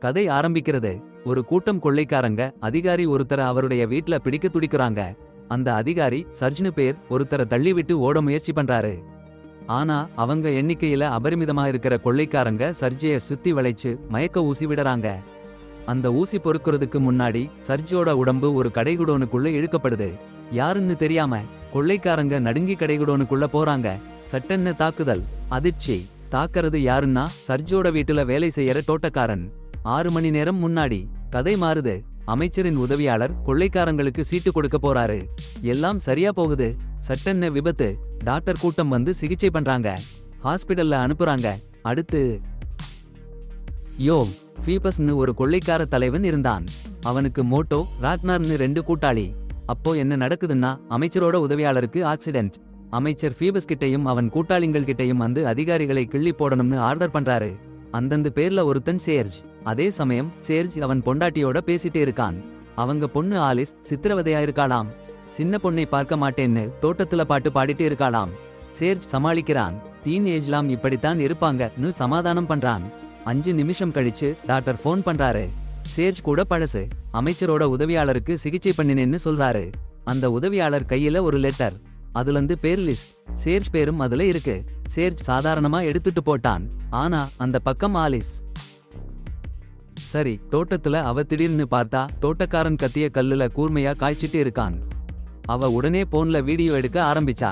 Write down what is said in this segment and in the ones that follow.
கதை ஆரம்பிக்கிறது. ஒரு கூட்டம் கொள்ளைக்காரங்க அதிகாரி ஒருத்தர அவருடைய வீட்ல பிடிக்க துடிக்குறாங்க. அந்த அதிகாரி சர்ஜ்னு பேர் ஒருத்தர தள்ளிவிட்டு ஓட முயற்சி பண்றாரு. ஆனா அவங்க எண்ணிக்கையில அபரிமிதமா இருக்கிற கொள்ளைக்காரங்க சர்ஜைய சுத்தி வளைச்சு மயக்க ஊசி விடறாங்க. அந்த ஊசி பொறுக்கிறதுக்கு முன்னாடி சர்ஜோட உடம்பு ஒரு கடைகுடோனுக்குள்ள இழுக்கப்படுது. யாருன்னு தெரியாம கொள்ளைக்காரங்க நடுங்கி கடைகுடோனுக்குள்ள போறாங்க. சட்டென்ன தாக்குதல். அதிர்ச்சி. தாக்கறது யாருன்னா சர்ஜோட வீட்டுல வேலை செய்யற தோட்டக்காரன். 6 மணி நேரம் முன்னாடி. கதை மாறுது. அமைச்சரின் உதவியாளர் கொள்ளைக்காரங்களுக்கு சீட்டு கொடுக்க போறாரு. எல்லாம் சரியா போகுது. சட்டென்ன விபத்து. டாக்டர் கூட்டம் வந்து சிகிச்சை பண்றாங்க. ஹாஸ்பிடல்ல அனுப்புறாங்க. அடுத்து யோவ் ஃபீபஸ்னு ஒரு கொள்ளைக்கார தலைவன் இருந்தான். அவனுக்கு மோட்டோ ராக்னார்னு 2 கூட்டாளி. அப்போ என்ன நடக்குதுன்னா அமைச்சரோட உதவியாளருக்கு ஆக்சிடென்ட். அமைச்சர் ஃபீபஸ் கிட்டையும் அவன் கூட்டாளிங்கள் கிட்டையும் வந்து அதிகாரிகளை கிள்ளி போடணும்னு ஆர்டர் பண்றாரு. அந்தந்த பேர்ல ஒருத்தன் சேர்ஜ். அதே சமயம் சேர்ஜ் அவன் பொண்டாட்டியோட பேசிட்டே இருக்கான். அவங்க பொண்ணு ஆலிஸ் சித்திரவதையா இருக்காளாம். சின்ன பொண்ணை பார்க்க மாட்டேன்னு தோட்டத்துல பாட்டு பாடிட்டு இருக்காளாம். சேர்ஜ் சமாளிக்கிறான். டீன் ஏஜ்லாம் இப்படித்தான் இருப்பாங்கன்னு சமாதானம் பண்றான். 5 நிமிஷம் கழிச்சு டாக்டர் ஃபோன் பண்றாரு. சேர்ஜ் கூட பழசு. அமைச்சரோட உதவியாளருக்கு சிகிச்சை பண்ணினேன்னு சொல்றாரு. அந்த உதவியாளர் கையில ஒரு லெட்டர். அதுலந்து பேர் லிஸ்ட். சேர்ஜ் பேரும் அதுல இருக்கு. சேர்ஜ் சாதாரணமா எடுத்துட்டு போட்டான். ஆனா அந்த பக்கம் ஆலிஸ். சரி, தோட்டத்துல அவ திடீர்னு பார்த்தா தோட்டக்காரன் கத்திய கல்லுல கூர்மையா காய்ச்சிட்டு இருக்கான். அவ உடனே போன்ல வீடியோ எடுக்க ஆரம்பிச்சா.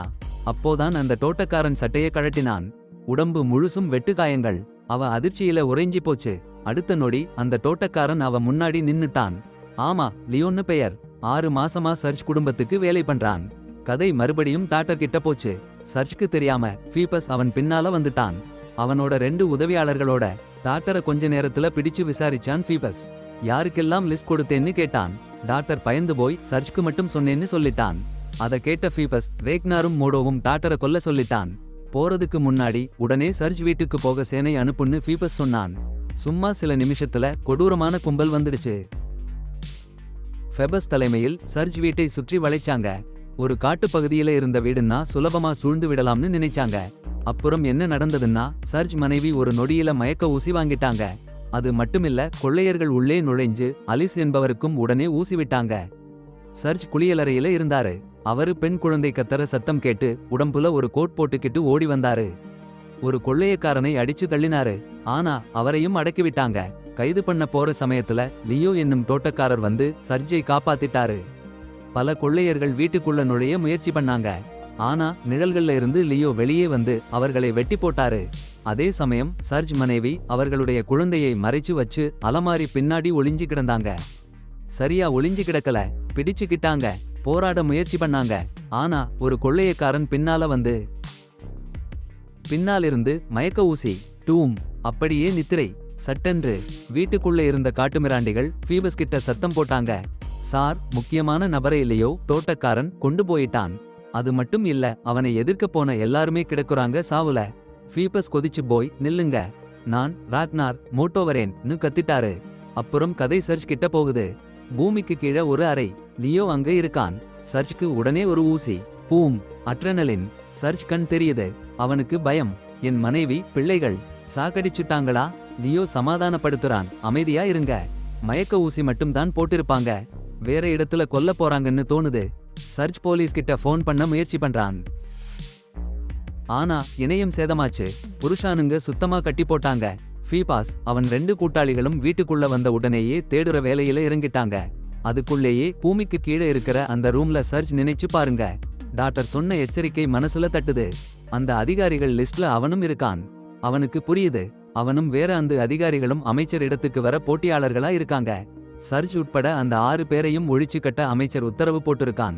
அப்போதான் அந்த தோட்டக்காரன் சட்டைய கழட்டினான். உடம்பு முழுசும் வெட்டுக்காயங்கள். அவ அதிர்ச்சியில உறைஞ்சி போச்சு. அடுத்த நொடி அந்த தோட்டக்காரன் அவ முன்னாடி நின்னுட்டான். ஆமா, லியோன்னு பெயர். 6 மாசமா சர்ஜ் குடும்பத்துக்கு வேலை பண்றான். கதை மறுபடியும் டாக்டர் கிட்ட போச்சு. சர்ஜ்க்கு தெரியாம ஃபீபஸ் அவன் பின்னால வந்துட்டான். அவனோட 2 உதவியாளர்களோட. டாக்டரை கொஞ்ச நேரத்துல பிடிச்சு விசாரிச்சான் ஃபீபஸ். யாருக்கெல்லாம் லிஸ்ட் கொடுத்தேன்னு கேட்டான். டாக்டர் பயந்து போய் சர்ஜ்க்கு மட்டும் சொன்னேன்னு சொல்லிட்டான். அத கேட்ட ஃபீபஸ் ரேக்னாரும் மோடோவும் டாக்டரை கொல்ல சொல்லிட்டான். போறதுக்கு முன்னாடி உடனே சர்ஜ் வீட்டுக்கு போக சேனை அனுப்புன்னு ஃபீபஸ் சொன்னான். சும்மா சில நிமிஷத்துல கொடூரமான கும்பல் வந்துடுச்சு. ஃபெபஸ் தலைமையில் சர்ஜ் வீட்டை சுற்றி வளைச்சாங்க. ஒரு காட்டு பகுதியில இருந்த வீடுன்னா சுலபமா சூழ்ந்து விடலாம்னு நினைச்சாங்க. அப்புறம் என்ன நடந்ததுன்னா சர்ஜ் மனைவி ஒரு நொடியில மயக்க ஊசி வாங்கிட்டாங்க. அது மட்டுமில்ல, கொள்ளையர்கள் உள்ளே நுழைஞ்சு அலிஸ் என்பவருக்கும் உடனே ஊசி விட்டாங்க. சர்ஜ் குளியலறையில இருந்தாரு. அவரு பெண் குழந்தை கத்தர சத்தம் கேட்டு உடம்புல ஒரு கோட் போட்டுக்கிட்டு ஓடி வந்தாரு. ஒரு கொள்ளையக்காரனை அடிச்சு தள்ளினாரு. ஆனா அவரையும் அடக்கிவிட்டாங்க. கைது பண்ண போற சமயத்துல லியோ என்னும் தோட்டக்காரர் வந்து சர்ஜை காப்பாத்திட்டாரு. பல கொள்ளையர்கள் வீட்டுக்குள்ள நுழைய முயற்சி பண்ணாங்க. ஆனா நிழல்கள்ல இருந்து லியோ வெளியே வந்து அவர்களை வெட்டி போட்டாரு. அதே சமயம் சர்ஜ் மனைவி அவர்களுடைய குழந்தையை மறைச்சு வச்சு அலமாரி பின்னாடி ஒளிஞ்சு கிடந்தாங்க. சரியா ஒளிஞ்சு கிடக்கல, பிடிச்சுக்கிட்டாங்க. போராட முயற்சி பண்ணாங்க. ஆனா ஒரு கொள்ளையக்காரன் பின்னால வந்து பின்னாலிருந்து மயக்க ஊசி. டூம். அப்படியே நித்திரை. சட்டென்று வீட்டுக்குள்ள இருந்த காட்டுமிராண்டிகள் ஃபீபஸ் கிட்ட சத்தம் போட்டாங்க. சார், முக்கியமான நபரை இல்லையோ தோட்டக்காரன் கொண்டு போயிட்டான். அது மட்டும் இல்ல, அவனை எதிர்க்க போன எல்லாருமே கிடக்குறாங்க சாவுல. ஃபீபஸ் கொதிச்சு போய் நில்லுங்க, நான் ராக்னார் மோட்டோவரேன்னு கத்திட்டாரு. அப்புறம் கதை சர்ஜ் கிட்ட போகுது. பூமிக்கு கீழே ஒரு அறை. லியோ அங்க இருக்கான். சர்ஜ்க்கு உடனே ஒரு ஊசி. பூம். அட்ரெனலின். சர்ஜ் கண் தெரியுது. அவனுக்கு பயம். என் மனைவி பிள்ளைகள் சாகடிச்சுட்டாங்களா? லியோ சமாதானப்படுத்துறான். அமைதியா இருங்க. மயக்க ஊசி மட்டும்தான் போட்டிருப்பாங்க. வேற இடத்துல கொல்ல போறாங்கன்னு தோணுது. சர்ஜ் போலீஸ் கிட்ட ஃபோன் பண்ண முயற்சி பண்றான். ஆனா இணையம் சேதமாச்சு. புருஷானுங்க சுத்தமா கட்டி போட்டாங்க. ஃபீபாஸ் அவன் 2 கூட்டாளிகளும் வீட்டுக்குள்ள வந்த உடனேயே தேடுற வேலையில இறங்கிட்டாங்க. அதுக்குள்ளேயே பூமிக்கு கீழே இருக்கிற அந்த ரூம்ல சர்ஜ் நினைச்சு பாருங்க. டாக்டர் சொன்ன எச்சரிக்கை மனசுல தட்டுது. அந்த அதிகாரிகள் லிஸ்ட்ல அவனும் இருக்கான். அவனுக்கு புரியுது, அவனும் வேற அந்த அதிகாரிகளும் அமைச்சர் இடத்துக்கு வர போட்டியாளர்களா இருக்காங்க. சர்ஜ் உட்பட அந்த 6 பேரையும் ஒழிச்சு கட்ட அமைச்சர் உத்தரவு போட்டிருக்கான்.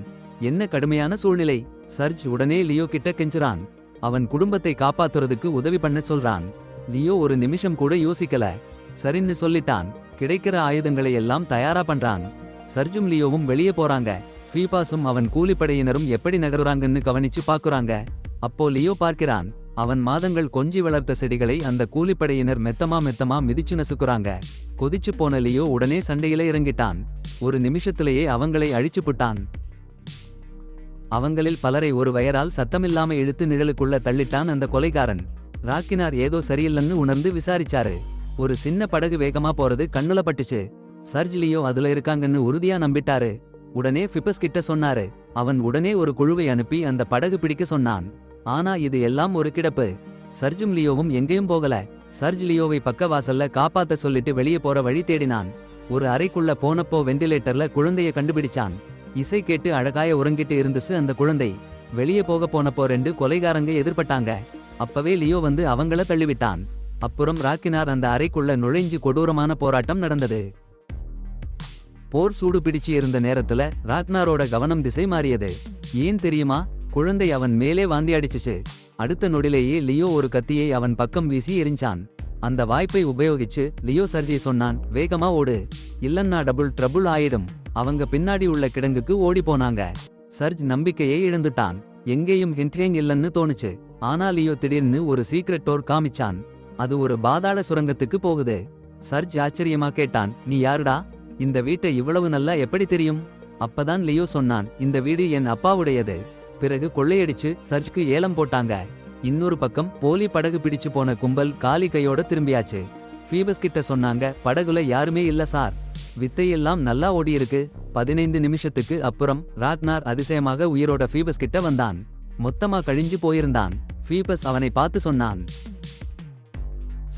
என்ன கடுமையான சூழ்நிலை. சர்ஜ் உடனே லியோ கிட்ட கெஞ்சுறான். அவன் குடும்பத்தை காப்பாத்துறதுக்கு உதவி பண்ண சொல்றான். லியோ ஒரு நிமிஷம் கூட யோசிக்கல. சரின்னு சொல்லிட்டான். கிடைக்கிற ஆயுதங்களை எல்லாம் தயாரா பண்றான். சர்ஜும் லியோவும் வெளியே போறாங்க. ஃபீபாஸும் அவன் கூலிப்படையினரும் எப்படி நகருறாங்கன்னு கவனிச்சு பாக்குறாங்க. அப்போ லியோ பார்க்கிறான். அவன் மாதங்கள் கொஞ்சி வளர்த்த செடிகளை அந்த கூலிப்படையினர் மெத்தமா மிதிச்சு நசுக்குறாங்க. கொதிச்சு போன லியோ உடனே சண்டையில இறங்கிட்டான். ஒரு நிமிஷத்திலேயே அவங்களை அழிச்சுப்புட்டான். அவங்களில் பலரை ஒரு வயரால் சத்தமில்லாம இழுத்து நிழலுக்குள்ள தள்ளிட்டான் அந்த கொலைகாரன். ராக்கினார் ஏதோ சரியில்லைன்னு உணர்ந்து விசாரிச்சாரு. ஒரு சின்ன படகு வேகமா போறது கண்ணுல பட்டுச்சு. சர்ஜ் லியோ அதுல இருக்காங்கன்னு உறுதியா நம்பிட்டாரு. உடனே ஃபிபஸ் கிட்ட சொன்னாரு. அவன் உடனே ஒரு குழுவை அனுப்பி அந்த படகு பிடிக்க சொன்னான். ஆனா இது எல்லாம் ஒரு கிடப்பு. சர்ஜும் லியோவும் எங்கேயும் போகல. சர்ஜ் லியோவை பக்க வாசல்ல காப்பாத்த சொல்லிட்டு வெளியே போற வழி தேடினான். ஒரு அறைக்குள்ள போனப்போ வெண்டிலேட்டர்ல குழந்தைய கண்டுபிடிச்சான். இசை கேட்டு அழகாய உறங்கிட்டு இருந்துச்சு அந்த குழந்தை. வெளியே போனப்போ 2 கொலைகாரங்க எதிர்பட்டாங்க. அப்பவே லியோ வந்து அவங்கள தள்ளிவிட்டான். அப்புறம் ராக்கினார் அந்த அறைக்குள்ள நுழைஞ்சு கொடூரமான போராட்டம் நடந்தது. போர் சூடு பிடிச்சு இருந்த நேரத்துல ராக்னாரோட கவனம் திசை மாறியது. ஏன் தெரியுமா? குழந்தை அவன் மேலே வாந்தி அடிச்சுச்சு. அடுத்த நொடிலேயே லியோ ஒரு கத்தியை அவன் பக்கம் வீசி எரிஞ்சான். அந்த வாய்ப்பை உபயோகிச்சு லியோ சர்ஜை சொன்னான், வேகமா ஓடு, இல்லன்னா டபுள் ட்ரபுள் ஆயிடும். அவங்க பின்னாடி உள்ள கிடங்குக்கு ஓடி போனாங்க. சர்ஜ் நம்பிக்கையை இழந்துட்டான். எங்கேயும் ஹிண்ட்ரேங் இல்லன்னு தோணுச்சு. ஆனா லியோ திடீர்னு ஒரு சீக்ரெட் டோர் காமிச்சான். அது ஒரு பாதாள சுரங்கத்துக்கு போகுது. சர்ஜ் ஆச்சரியமா கேட்டான், நீ யாருடா? இந்த வீட்டை இவ்வளவு நல்லா எப்படி தெரியும்? அப்பதான் லியோ சொன்னான், இந்த வீடு என் அப்பாவுடையது. பிறகு கொள்ளையடிச்சு சர்ஜ்க்கு ஏலம் போட்டாங்க. இன்னொரு பக்கம் போலி படகு பிடிச்சு போன கும்பல் காலி கையோட திரும்பியாச்சு. ஃபீபஸ் கிட்ட சொன்னாங்க, படகுல யாருமே இல்ல சார். வித்தையெல்லாம் நல்லா ஓடியிருக்கு. 15 நிமிஷத்துக்கு அப்புறம் ராக்னார் அதிசயமாக உயிரோட ஃபீபஸ் கிட்ட வந்தான். மொத்தமா கழிஞ்சு போயிருந்தான். ஃபீபஸ் அவனை பார்த்து சொன்னான்,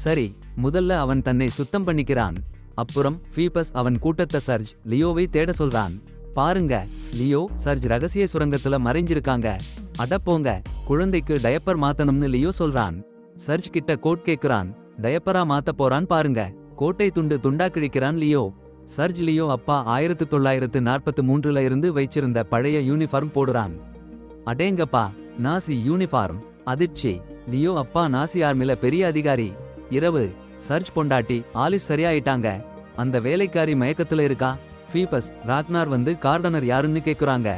சரி, முதல்ல அவன் தன்னை சுத்தம் பண்ணிக்கிறான். அப்புறம் ஃபீபஸ் அவன் கூட்டத்த சர்ஜ் லியோவை தேட சொல்றான். பாருங்க, லியோ சர்ஜ் ரகசிய சுரங்கத்துல மறைஞ்சிருக்காங்க. அடப்போங்க, குழந்தைக்கு டயப்பர் மாத்தணும்னு லியோ சொல்றான். சர்ஜ் கிட்ட கோட் கேக்குறான். டயப்பரா மாத்த போறான் பாருங்க. கோட்டை துண்டு துண்டா கிழிக்கிறான் லியோ. சர்ஜ் லியோ அப்பா 1943ல இருந்து வைச்சிருந்த பழைய யூனிஃபார்ம் போடுறான். அடேங்கப்பா, நாசி யூனிஃபார்ம்! அதிர்ச்சி! லியோ அப்பா நாசி ஆர்மில பெரிய அதிகாரி. இரவு, சர்ஜ் பொண்டாட்டி ஆலிஸ் சரியாயிட்டாங்க. அந்த வேலைக்காரி மயக்கத்துல இருக்கா. ஃபீபஸ் ராக்னார் வந்து கார்டனர் யாருன்னு கேக்குறாங்க.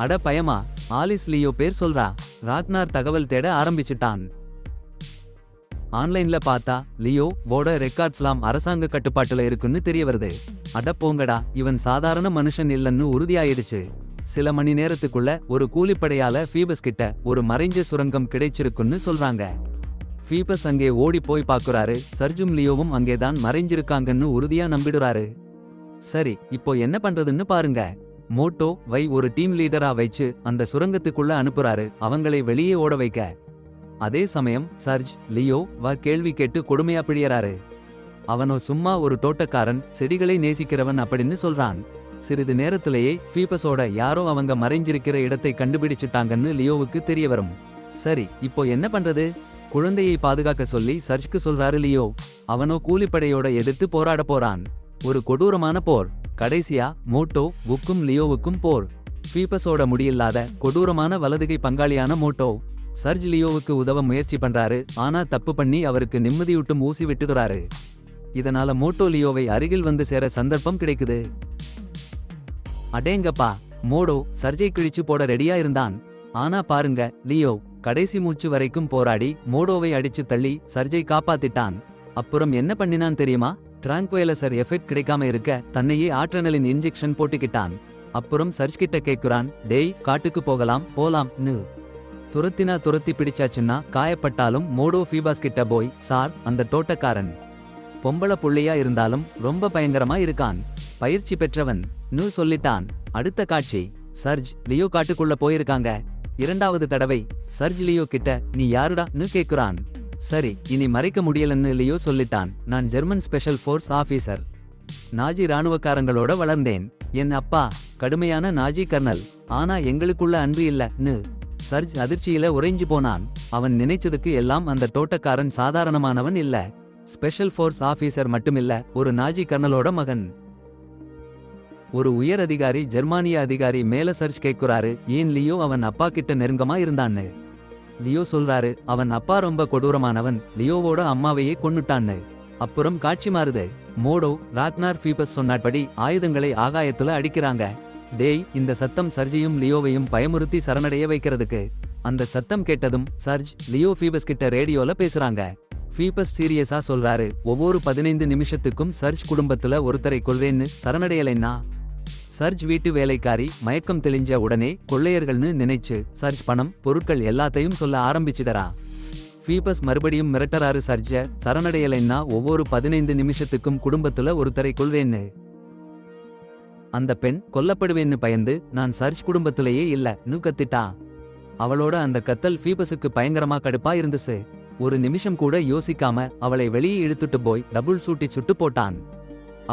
அட பயமா, ஆலிஸ் லியோ பேர் சொல்றா. ராக்னார் தகவல் தேட ஆரம்பிச்சுட்டான். ஆன்லைன்ல பார்த்தா லியோ போட ரெக்கார்ட்ஸ்லாம் அரசாங்க கட்டுப்பாட்டுல இருக்குன்னு தெரிய வருது. அட போங்கடா, இவன் சாதாரண மனுஷன் இல்லன்னு உறுதியாயிடுச்சு. சில மணி நேரத்துக்குள்ள ஒரு கூலிப்படையால ஃபீபஸ் கிட்ட ஒரு மறைஞ்ச சுரங்கம் கிடைச்சிருக்குன்னு சொல்றாங்க. ஃபீபஸ் அங்கே ஓடி போய் பாக்குறாரு. சர்ஜும் லியோவும் அங்கேதான் மறைஞ்சிருக்காங்கன்னு உறுதியா நம்பிடுறாரு. சரி, இப்போ என்ன பண்றதுன்னு பாருங்க. மோட்டோ வை ஒரு டீம் லீடரா வச்சு அந்த சுரங்கத்துக்குள்ள அனுப்புறாரு, அவங்களை வெளியே ஓட வைக்க. அதே சமயம் சர்ஜ் லியோ கேள்வி கேட்டு கொடுமையா பிழியறாரு. அவனோ சும்மா ஒரு தோட்டக்காரன், செடிகளை நேசிக்கிறவன் அப்படின்னு சொல்றான். சிறிது நேரத்திலேயே ஃபீபஸோட யாரோ அவங்க மறைஞ்சிருக்கிற இடத்தை கண்டுபிடிச்சிட்டாங்கன்னு லியோவுக்கு தெரிய வரும். சரி, இப்போ என்ன பண்றது? குழந்தையை பாதுகாக்க சொல்லி சர்ஜ்க்கு சொல்றாரு லியோ. அவனோ கூலிப்படையோட எதிர்த்து போராட போறான். ஒரு கொடூரமான போர். கடைசியா மோட்டோ வுக்கும் லியோவுக்கும் போர். ஃபீபஸோட முடியில்லாத கொடூரமான வலதுகை பங்காளியான மோட்டோ சர்ஜ் லியோவுக்கு உதவ முயற்சி பண்றாரு. ஆனா தப்பு பண்ணி அவருக்கு நிம்மதியூட்டும் ஊசி விட்டுடுறாரு. இதனால மோட்டோ லியோவை அருகில் வந்து சேர சந்தர்ப்பம் கிடைக்குது. அடேங்கப்பா, மோடோ சர்ஜை கிழிச்சு போட ரெடியா இருந்தான். ஆனா பாருங்க, லியோ கடைசி மூச்சு வரைக்கும் போராடி மோடோவை அடிச்சு தள்ளி சர்ஜை காப்பாத்திட்டான். அப்புறம் என்ன பண்ணினான் தெரியுமா? டிராங்குவேலசர் எஃபெக்ட் கிடைக்காம இருக்க தன்னையே ஆட்ரனலின் இன்ஜெக்ஷன் போட்டுக்கிட்டான். அப்புறம் சர்ஜ் கிட்ட கேக்குறான், டேய், காட்டுக்கு போலாம்னு. துரத்தி பிடிச்சாச்சுன்னா காயப்பட்டாலும் மோடோ ஃபீபாஸ் கிட்ட போய், சார், அந்த தோட்டக்காரன் பொம்பள புள்ளையா இருந்தாலும் ரொம்ப பயங்கரமா இருக்கான், பயிற்சி பெற்றவன் னு சொல்லிட்டான். அடுத்த காட்சி, சர்ஜ் லியோ காட்டுக்குள்ள போயிருக்காங்க. இரண்டாவது தடவை சர்ஜ் லியோ கிட்ட, நீ யாருடான்னு கேக்குறான். சரி, இனி மறைக்க முடியலன்னு லியோ சொல்லிட்டான். நான் German special force officer. Nazi ராணுவக்காரங்களோட வளர்ந்தேன். என் அப்பா கடுமையான நாஜி கர்னல். ஆனா எங்களுக்குள்ள அன்பு இல்லன்னு. சர்ஜ் அதிர்ச்சியில உறைஞ்சு போனான். அவன் நினைச்சதுக்கு எல்லாம் அந்த தோட்டக்காரன் சாதாரணமானவன் இல்ல. ஸ்பெஷல் ஃபோர்ஸ் ஆபீசர் மட்டுமில்ல, ஒரு நாஜி கர்னலோட மகன். ஒரு உயர் அதிகாரி ஜெர்மானிய அதிகாரி மேல சர்ஜ் கேட்குறாரு, ஏன் லியோ அவன் அப்பா கிட்ட நெருங்கமா இருந்தான்னு. லியோ சொல்றாரு, அவன் அப்பா ரொம்ப கொடூரமானவன், லியோவோட அம்மாவையே கொன்னுட்டான்னு. அப்புறம் காட்சி மாறுது. மோடோ ராக்னார் ஃபீபஸ் சொன்னாட்படி ஆயுதங்களை ஆகாயத்துல அடிக்கிறாங்க. டேய், இந்த சத்தம் சர்ஜையும் லியோவையும் பயமுறுத்தி சரணடைய வைக்கிறதுக்கு. அந்த சத்தம் கேட்டதும் சர்ஜ் லியோ ஃபீபஸ் கிட்ட ரேடியோல பேசுறாங்க. ஃபீபஸ் சீரியஸா சொல்றாரு, ஒவ்வொரு 15 நிமிஷத்துக்கும் சர்ஜ் குடும்பத்துல ஒருத்தரை கொல்வேன்னு, சரணடையலைன்னா. சர்ஜ் வீட்டு வேலைக்காரி மயக்கம் தெளிஞ்ச உடனே கொள்ளையர்கள்னு நினைச்சு சர்ஜ் பணம் பொருட்கள் எல்லாத்தையும் சொல்ல ஆரம்பிச்சிடறா. ஃபீபஸ் மறுபடியும் மிரட்டறாரு சர்ஜ. சரணடையலைன்னா ஒவ்வொரு 15 நிமிஷத்துக்கும் குடும்பத்துல ஒருத்தரை கொல்வேன்னு. அந்த பெண் கொல்லப்படுவேன்னு பயந்து நான் சர்ஜ் குடும்பத்திலேயே இல்லன்னு கத்திட்டா. அவளோட அந்த கத்தல் ஃபீபஸுக்கு பயங்கரமா கடுப்பா இருந்துச்சு. ஒரு நிமிஷம் கூட யோசிக்காம அவளை வெளியே இழுத்துட்டு போய் டபுள் சூட்டி சுட்டு போட்டான்.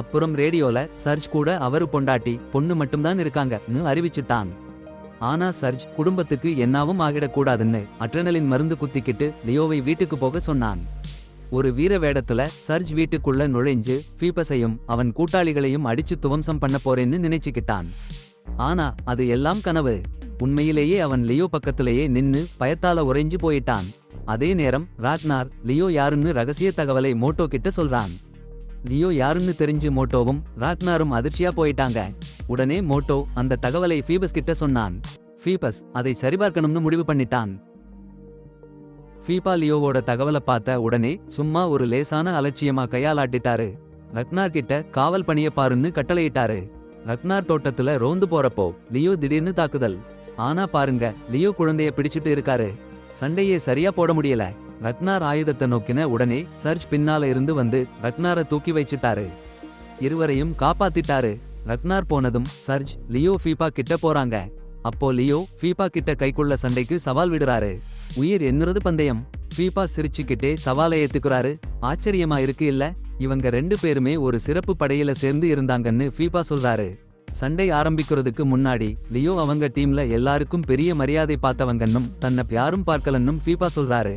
அப்புறம் ரேடியோல சர்ஜ் கூட அவரு பொண்டாட்டி பொண்ணு மட்டும்தான் இருக்காங்கன்னு அறிவிச்சுட்டான். ஆனா சர்ஜ் குடும்பத்துக்கு என்னாவும் ஆகிடக்கூடாதுன்னு அட்ரெனலின் மருந்து குத்திக்கிட்டு லியோவை வீட்டுக்கு போக சொன்னான். ஒரு வீர வேடத்துல சர்ஜ் வீட்டுக்குள்ள நுழைஞ்சு ஃபீபஸையும் அவன் கூட்டாளிகளையும் அடிச்சு துவம்சம் பண்ண போறேன்னு நினைச்சுக்கிட்டான். ஆனா அது எல்லாம் கனவு. உண்மையிலேயே அவன் லியோ பக்கத்திலேயே நின்னு பயத்தால உறைஞ்சு போயிட்டான். அதே நேரம் ராக்னார் லியோ யாருன்னு ரகசிய தகவலை மோட்டோ கிட்ட சொல்றான். லியோ யாருன்னு தெரிஞ்சு மோட்டோவும் ராக்னாரும் அதிர்ச்சியா போயிட்டாங்க. உடனே மோட்டோ அந்த தகவலை ஃபீபஸ் கிட்ட சொன்னான். ஃபீபஸ் அதை சரிபார்க்கணும்னு முடிவு பண்ணிட்டான். ஃபீபா லியோவோட தகவலை பார்த்த உடனே சும்மா ஒரு லேசான அலட்சியமா கையாலாட்டிட்டாரு. ரக்னார் கிட்ட காவல் பணிய பாருன்னு கட்டளையிட்டாரு. ரக்னார் தோட்டத்துல ரோந்து போறப்போ லியோ திடீர்னு தாக்குதல். ஆனா பாருங்க, லியோ குழந்தைய பிடிச்சிட்டு இருக்காரு. சண்டையே சரியா போட முடியல. ரக்னார் ஆயுதத்தை நோக்கின உடனே சர்ஜ் பின்னால இருந்து வந்து ரக்னாரை தூக்கி வச்சிட்டாரு. இருவரையும் காப்பாத்திட்டாரு. ரக்னார் போனதும் சர்ஜ் லியோ ஃபீபா கிட்ட போறாங்க. அப்போ லியோ ஃபீபா கிட்ட கைக்குள்ள சண்டைக்கு சவால் விடுறாரு. உயிர் என்னுறது பந்தயம். ஃபீபா சிரிச்சுக்கிட்டே சவாலை ஏத்துக்குறாரு. ஆச்சரியமா இருக்கு இல்ல, இவங்க 2 பேருமே ஒரு சிறப்பு படையில சேர்ந்து இருந்தாங்கன்னு ஃபீபா சொல்றாரு. சண்டை ஆரம்பிக்கிறதுக்கு முன்னாடி லியோ அவங்க டீம்ல எல்லாருக்கும் பெரிய மரியாதை பார்த்தவங்கன்னும் தன்னை யாரும் பார்க்கலன்னும் ஃபீபா சொல்றாரு.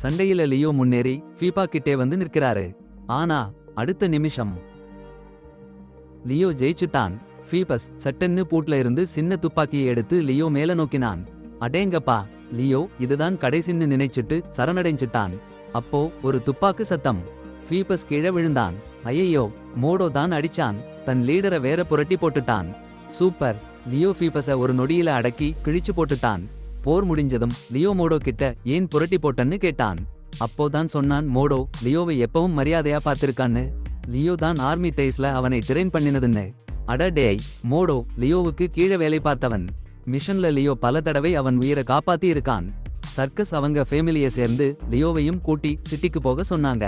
சண்டையில லியோ முன்னேறி ஃபீபா கிட்டே வந்து நிற்கிறாரு. ஆனா அடுத்த நிமிஷம் லியோ ஜெயிச்சுட்டான். ஃபீபஸ் சட்டன்னு பூட்ல இருந்து சின்ன துப்பாக்கியை எடுத்து லியோ மேல நோக்கினான். அடேங்கப்பா, லியோ இதுதான் கடைசின்னு நினைச்சிட்டு சரணடைஞ்சிட்டான். அப்போ ஒரு துப்பாக்கு சத்தம். ஃபீபஸ் கீழே விழுந்தான். ஐயையோ, மோடோ தான் அடிச்சான். தன் லீடரை வேற புரட்டி போட்டுட்டான். சூப்பர், லியோ ஃபீபஸை ஒரு நொடியில அடக்கி கிழிச்சு போட்டுட்டான். போர் முடிஞ்சதும் லியோ மோடோ கிட்ட ஏன் புரட்டி போட்டன்னு கேட்டான். அப்போதான் சொன்னான் மோடோ லியோவை எப்பவும் மரியாதையா பார்த்திருக்கான்னு. லியோ தான் ஆர்மி டேஸ்ல அவனை ட்ரெயின் பண்ணினதுன்னு. அடடேய், மோடோ லியோவுக்கு கீழே வேலை பார்த்தவன். மிஷன்ல லியோ பல தடவை அவன் உயிரை காப்பாத்தி இருக்கான். சர்க்கஸ் அவங்க ஃபேமிலியை சேர்ந்து லியோவையும் கூட்டி சிட்டிக்கு போக சொன்னாங்க.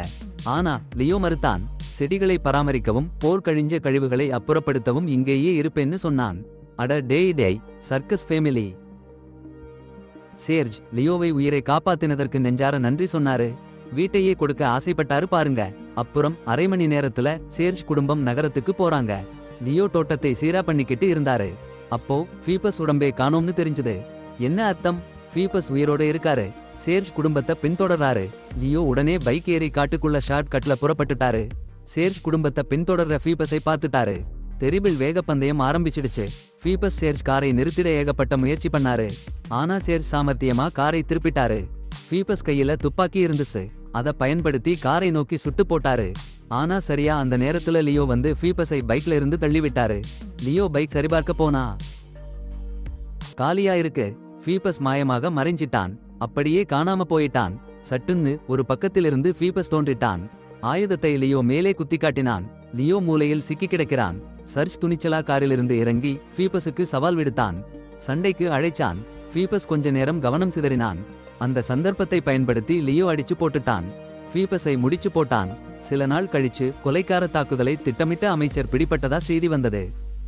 ஆனா லியோ மறுத்தான். செடிகளை பராமரிக்கவும் போர் கழிஞ்ச கழிவுகளை அப்புறப்படுத்தவும் இங்கேயே இருப்பேன்னு சொன்னான். அட டேய், சர்க்கஸ் ஃபேமிலி. சேர்ஜ் லியோவை உயிரை காப்பாத்தினதற்கு நெஞ்சார நன்றி சொன்னாரு. வீட்டையே கொடுக்க ஆசைப்பட்டாரு பாருங்க. அப்புறம் அரை மணி நேரத்துல சேர்ஜ் குடும்பம் நகரத்துக்கு போறாங்க. லியோ தோட்டத்தை சீரா பண்ணிக்கிட்டு இருந்தாரு. அப்போ ஃபீபஸ் உடம்பே காணோம்னு தெரிஞ்சது. என்ன அர்த்தம்? ஃபீபஸ் உயிரோட இருக்காரு. சேர்ஜ் குடும்பத்தை பின்தொடர்றாரு. லியோ உடனே பைக் ஏறி காட்டுக்குள்ள ஷார்ட் கட்ல புறப்பட்டுட்டாரு. சேர்ஜ் குடும்பத்தை பின்தொடர்ற ஃபீபஸை பார்த்துட்டாரு. தெரிபிள் வேகப்பந்தயம் ஆரம்பிச்சிடுச்சு. ஃபீபஸ் சேர்ஜ் காரை நிறுத்திட ஏகப்பட்ட முயற்சி பண்ணாரு. ஆனா சேர்ஜ் சாமர்த்தியமா காரை திருப்பிட்டாரு. ஃபீபஸ் கையில துப்பாக்கி இருந்துச்சு. அதை பயன்படுத்தி காரை நோக்கி சுட்டு போட்டாரு. ஆனா சரியா அந்த நேரத்துல லியோ வந்து ஃபீபஸை பைக்ல இருந்து தள்ளிவிட்டாரு. லியோ பைக் சரிபார்க்க போனா காலியா இருக்கு. ஃபீபஸ் மாயமாக மறைஞ்சிட்டான். அப்படியே காணாம போயிட்டான். சட்டுன்னு ஒரு பக்கத்திலிருந்து ஃபீபஸ் தோன்றிட்டான். ஆயுதத்தை லியோ மேலே குத்தி காட்டினான். லியோ மூலையில் சிக்கி கிடக்கிறான். சர்ஜ் துணிச்சலா காரிலிருந்து இறங்கி ஃபீபஸுக்கு சவால் விடுத்தான். சண்டைக்கு அழைச்சான். ஃபீபஸ் கொஞ்ச நேரம் கவனம் சிதறினான். அந்த சந்தர்ப்பத்தை பயன்படுத்தி லியோ அடிச்சு போட்டுட்டான். ஃபீபஸை முடிச்சு போட்டான். சில நாள் கழிச்சு கொலைக்கார தாக்குதலை திட்டமிட்ட அமைச்சர் பிடிபட்டதா செய்தி வந்தது.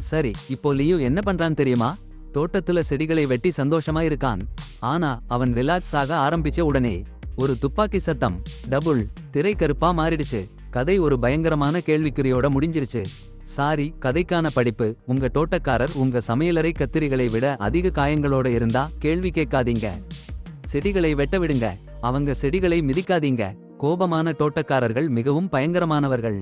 சரி, இப்போ லியோ என்ன பண்றான் தெரியுமா? தோட்டத்துல செடிகளை வெட்டி சந்தோஷமா இருக்கான். ஆனா அவன் ரிலாக்ஸ் ஆக ஆரம்பிச்ச உடனே ஒரு துப்பாக்கி சத்தம். டபுள் திரை கருப்பா மாறிடுச்சு. கதை ஒரு பயங்கரமான கேள்விக்குறியோட முடிஞ்சிருச்சு. சாரி, கதைக்கான படிப்பு. உங்க தோட்டக்காரர் உங்க சமையலறை கத்திரிகளை விட அதிக காயங்களோட இருந்தா கேள்வி கேட்காதீங்க. செடிகளை வெட்ட விடுங்க. அவங்க செடிகளை மிதிக்காதீங்க. கோபமான தோட்டக்காரர்கள் மிகவும் பயங்கரமானவர்கள்.